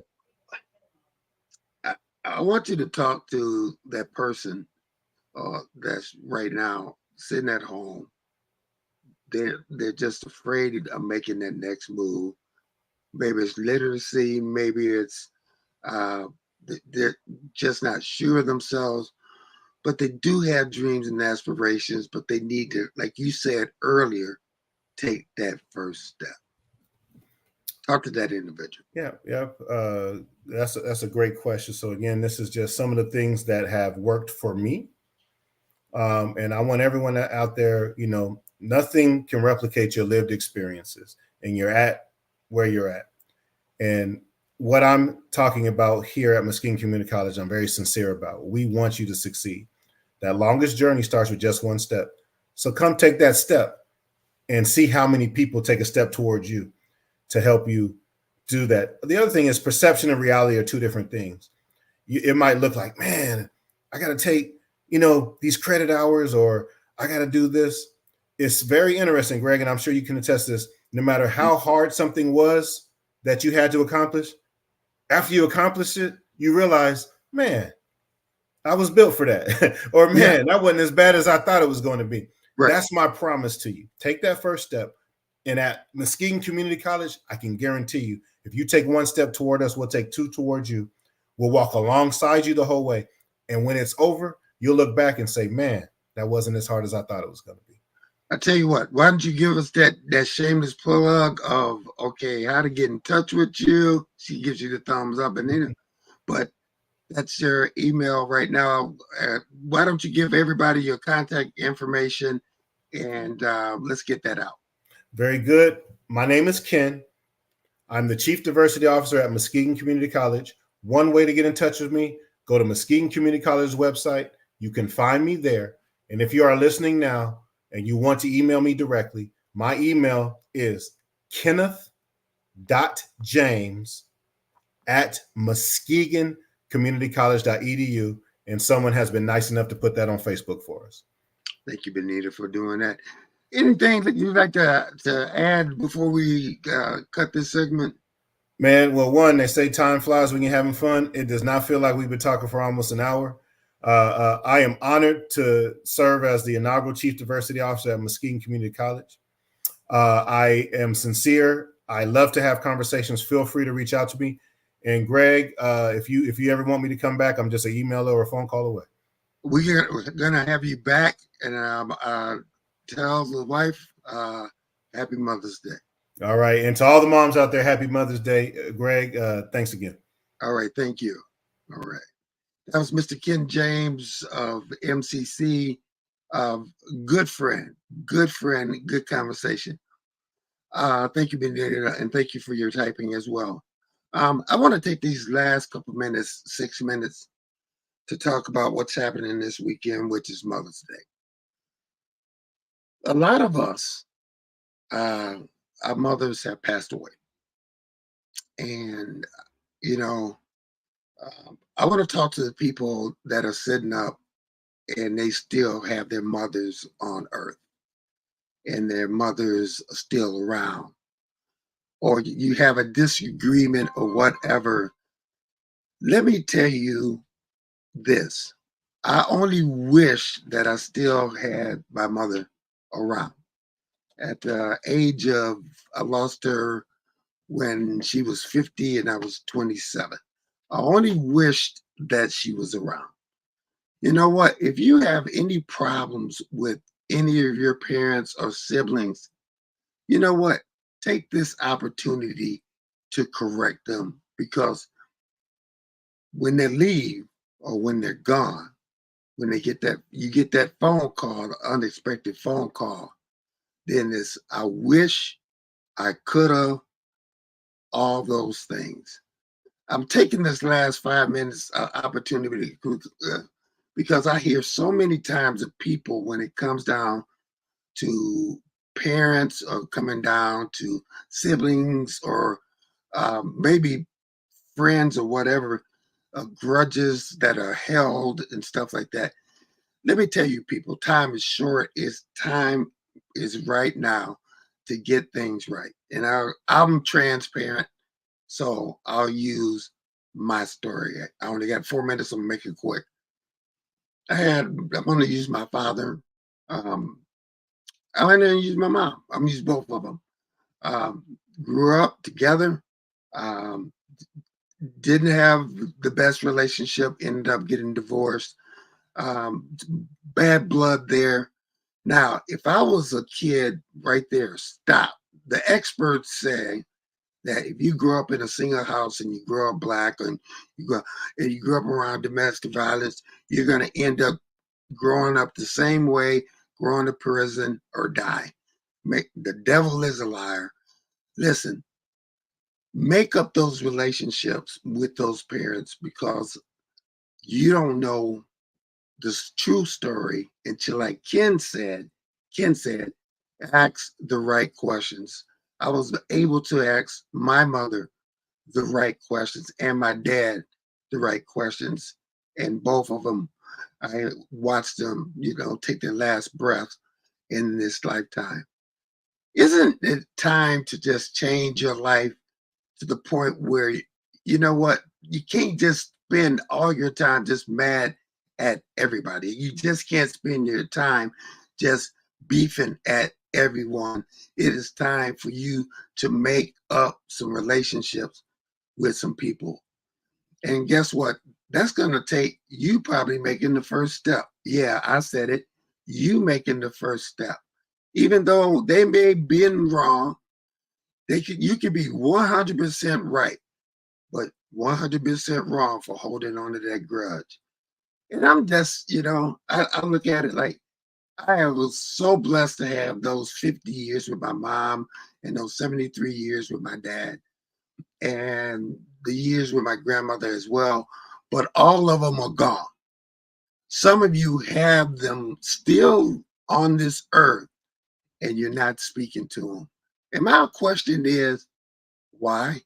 I want you to talk to that person that's right now sitting at home. They're just afraid of making that next move. Maybe it's literacy, maybe it's they're just not sure of themselves, but they do have dreams and aspirations, but they need to, like you said earlier, take that first step. Talk to that individual. Yeah. That's a great question. So again, this is just some of the things that have worked for me. And I want everyone out there, nothing can replicate your lived experiences, and you're at where you're at. And what I'm talking about here at Muskegon Community College, I'm very sincere about. We want you to succeed. That longest journey starts with just one step. So come take that step and see how many people take a step towards you to help you do that. The other thing is perception and reality are two different things. It might look like, man, I got to take, these credit hours, or I got to do this. It's very interesting, Greg, and I'm sure you can attest to this. No matter how hard something was that you had to accomplish, after you accomplished it, you realize, man, I was built for that. Or, man, that wasn't as bad as I thought it was going to be. Right. That's my promise to you. Take that first step. And at Muskegon Community College, I can guarantee you, if you take one step toward us, we'll take two towards you. We'll walk alongside you the whole way. And when it's over, you'll look back and say, man, that wasn't as hard as I thought it was going to be. I tell you what, why don't you give us that shameless plug of, okay, how to get in touch with you. She gives you the thumbs up, and then, but that's your email right now. Why don't you give everybody your contact information, and let's get that out. Very good. My name is Ken. I'm the Chief Diversity Officer at Muskegon Community College. One way to get in touch with me, go to Muskegon Community College's website. You can find me there. And if you are listening now and you want to email me directly, my email is kenneth.james@muskegoncommunitycollege.edu. And someone has been nice enough to put that on Facebook for us. Thank you, Benita, for doing that. Anything that you'd like to add before we cut this segment? Man, well, one, they say time flies when you're having fun. It does not feel like we've been talking for almost an hour. I am honored to serve as the inaugural Chief Diversity Officer at Muskegon Community College. I am sincere. I love to have conversations. Feel free to reach out to me. And Greg, if you ever want me to come back, I'm just an email or a phone call away. We're gonna have you back, and tell the wife Happy Mother's Day. All right, and to all the moms out there, Happy Mother's Day. Greg, thanks again. All right, thank you. All right, that was Mr. Ken James of MCC. Good friend, good conversation. Thank you, Benita, and thank you for your typing as well. I want to take these last couple minutes, 6 minutes, to talk about what's happening this weekend, which is Mother's Day. A lot of us, our mothers have passed away. And, I want to talk to the people that are sitting up and they still have their mothers on earth and their mothers are still around. Or you have a disagreement or whatever. Let me tell you this. I only wish that I still had my mother around. At the age of, I lost her when she was 50 and I was 27. I only wished that she was around. You know what? If you have any problems with any of your parents or siblings, you know what? Take this opportunity to correct them, because when they leave or when they're gone, when they get that, you get that phone call, the unexpected phone call, then it's, I wish I could have, all those things. I'm taking this last 5 minutes opportunity because I hear so many times of people when it comes down to parents or coming down to siblings or maybe friends or whatever, grudges that are held and stuff like that. Let me tell you, people, time is short. Time is right now to get things right. And I'm transparent, so I'll use my story. I only got 4 minutes, so I'm gonna make it quick. I'm gonna use my father. Um, I'm gonna use my mom. I'm gonna use both of them. Um, Grew up together. Um, didn't have the best relationship. Ended up getting divorced. Um, Bad blood there. Now, if I was a kid right there, stop. The experts say that if you grow up in a single house and you grow up black and you grow up around domestic violence, you're going to end up growing up the same way, going to prison or die. The devil is a liar. Listen, make up those relationships with those parents because you don't know this true story until, like Ken said, ask the right questions. I was able to ask my mother the right questions and my dad the right questions. And both of them, I watched them, take their last breath in this lifetime. Isn't it time to just change your life to the point where, you know what, you can't just spend all your time just mad at everybody. You just can't spend your time just beefing at everyone. It is time for you to make up some relationships with some people. And guess what? That's going to take you probably making the first step. Yeah, I said it. You making the first step. Even though they may have been wrong, you could be 100% right, but 100% wrong for holding on to that grudge. And I'm just, I look at it like I was so blessed to have those 50 years with my mom and those 73 years with my dad and the years with my grandmother as well. But all of them are gone. Some of you have them still on this earth and you're not speaking to them. And my question is, why?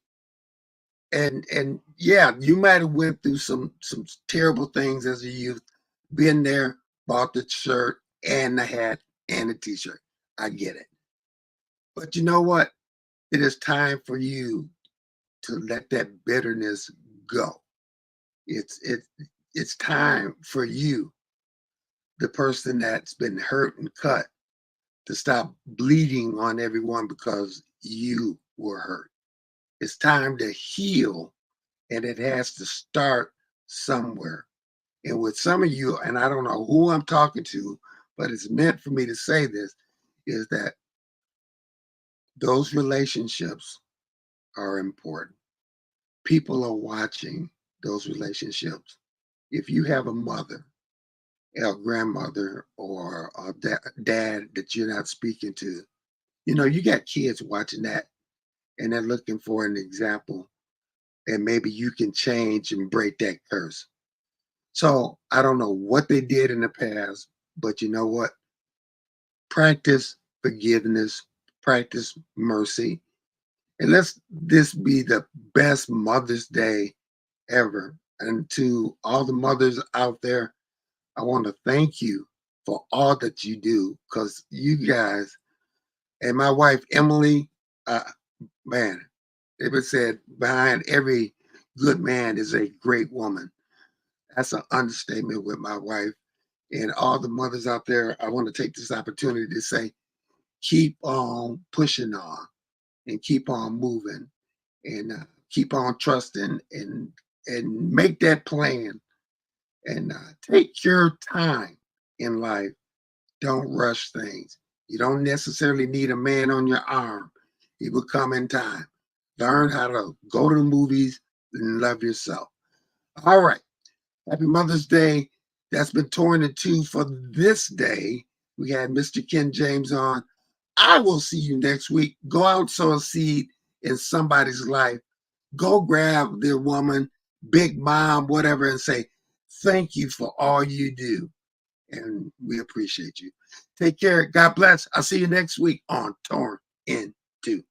And yeah, you might have went through some terrible things as a youth, been there, bought the shirt and the hat and the t-shirt. I get it. But you know what? It is time for you to let that bitterness go. It's time for you, the person that's been hurt and cut, to stop bleeding on everyone because you were hurt. It's time to heal, and it has to start somewhere. And with some of you, and I don't know who I'm talking to, but it's meant for me to say this, is that those relationships are important. People are watching those relationships. If you have a mother, a grandmother, or a dad that you're not speaking to, you got kids watching that and they're looking for an example, and maybe you can change and break that curse. So I don't know what they did in the past, but you know what? Practice forgiveness, practice mercy, and let's this be the best Mother's Day ever. And to all the mothers out there, I want to thank you for all that you do, because you guys and my wife Emily, man, it was said behind every good man is a great woman. That's an understatement with my wife. And all the mothers out there, I want to take this opportunity to say, keep on pushing on and keep on moving and keep on trusting and make that plan and take your time in life. Don't rush things. You don't necessarily need a man on your arm. He will come in time. Learn how to go to the movies and love yourself. All right. Happy Mother's Day. That's been torn in two for this day. We had Mr. Ken James on. I will see you next week. Go out and sow a seed in somebody's life. go grab the woman, big mom, whatever, and say, thank you for all you do. And we appreciate you. Take care. God bless. I'll see you next week on Torn in Two.